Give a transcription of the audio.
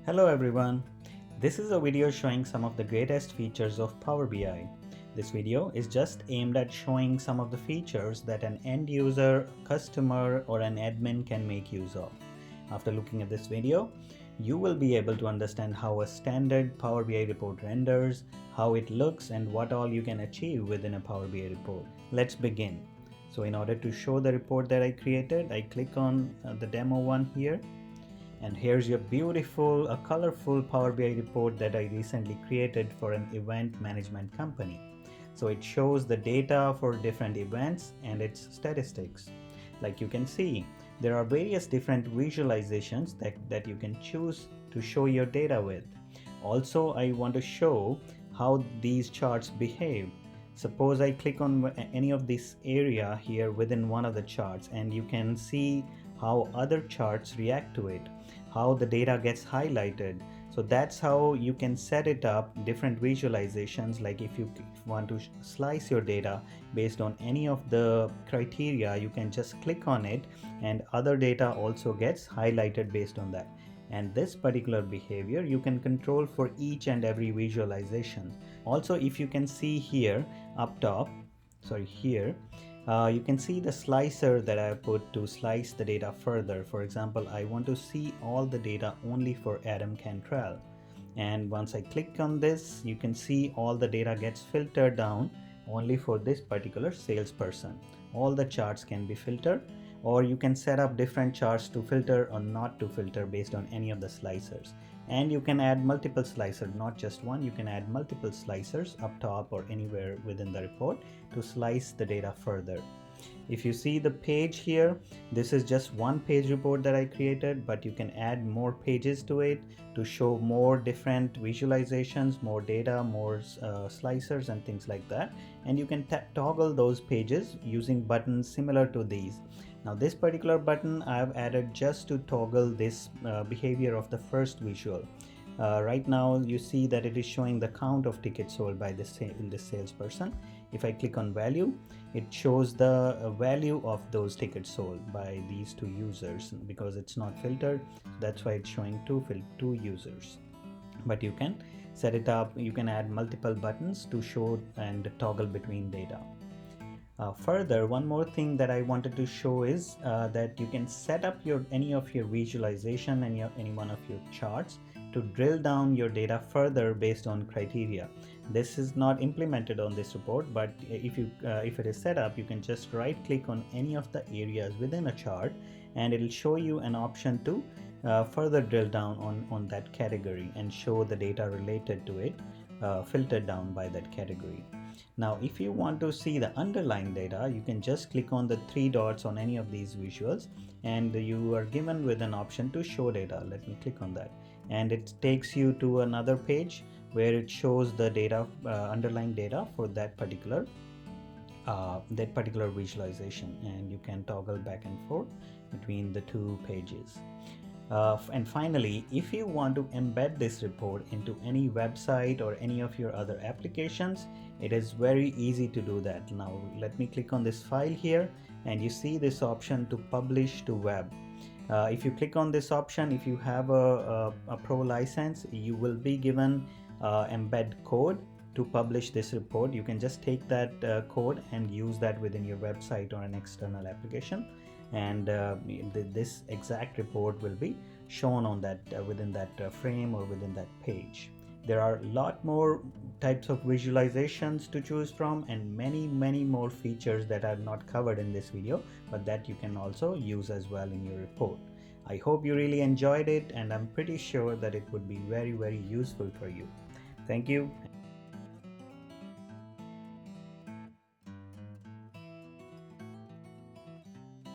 Hello everyone. This is a video showing some of the greatest features of Power BI. This video is just aimed at showing some of the features that an end user, customer, or an admin can make use of. After looking at this video, you will be able to understand how a standard Power BI report renders, how it looks, and what all you can achieve within a Power BI report. Let's begin. So in order to show the report that I created, I click on the demo one here. And here's your beautiful, colorful Power BI report that I recently created for an event management company. So it shows the data for different events and its statistics. Like you can see, there are various different visualizations that you can choose to show your data with. Also, I want to show how these charts behave. Suppose I click on any of this area here within one of the charts, and you can see how other charts react to it, how the data gets highlighted. So that's how you can set it up, different visualizations. Like if you want to slice your data based on any of the criteria, you can just click on it and other data also gets highlighted based on that. And this particular behavior you can control for each and every visualization. Also, if you can see here up top, here you can see the slicer that I put to slice the data further. For example, I want to see all the data only for Adam Cantrell, and once I click on this, you can see all the data gets filtered down only for this particular salesperson. All the charts can be filtered, or you can set up different charts to filter or not to filter based on any of the slicers. And you can add multiple slicers, not just one. You can add multiple slicers up top or anywhere within the report to slice the data further. If you see the page here, this is just one page report that I created, but you can add more pages to it to show more different visualizations, more data, more slicers and things like that. And you can toggle those pages using buttons similar to these. Now this particular button I have added just to toggle this behavior of the first visual. Right now you see that it is showing the count of tickets sold by this salesperson. If I click on value, it shows the value of those tickets sold by these two users. Because it's not filtered, that's why it's showing two users. But you can set it up, you can add multiple buttons to show and toggle between data. Further, one more thing that I wanted to show is that you can set up any of your visualization and any one of your charts to drill down your data further based on criteria. This is not implemented on this report, but if it is set up, you can just right click on any of the areas within a chart and it will show you an option to further drill down on that category and show the data related to it filtered down by that category. Now if you want to see the underlying data, you can just click on the three dots on any of these visuals and you are given with an option to show data. Let me click on that, and it takes you to another page where it shows the data, underlying data for that particular visualization, and you can toggle back and forth between the two pages. And finally, if you want to embed this report into any website or any of your other applications, it is very easy to do that. Now let me click on this file here, and you see this option to publish to web. If you click on this option, if you have a pro license, you will be given embed code to publish this report. You can just take that code and use that within your website or an external application, and this exact report will be shown on that within that frame or within that page. There are a lot more types of visualizations to choose from, and many more features that are not covered in this video, but that you can also use as well in your report. I hope you really enjoyed it, and I'm pretty sure that it would be very useful for you. Thank you.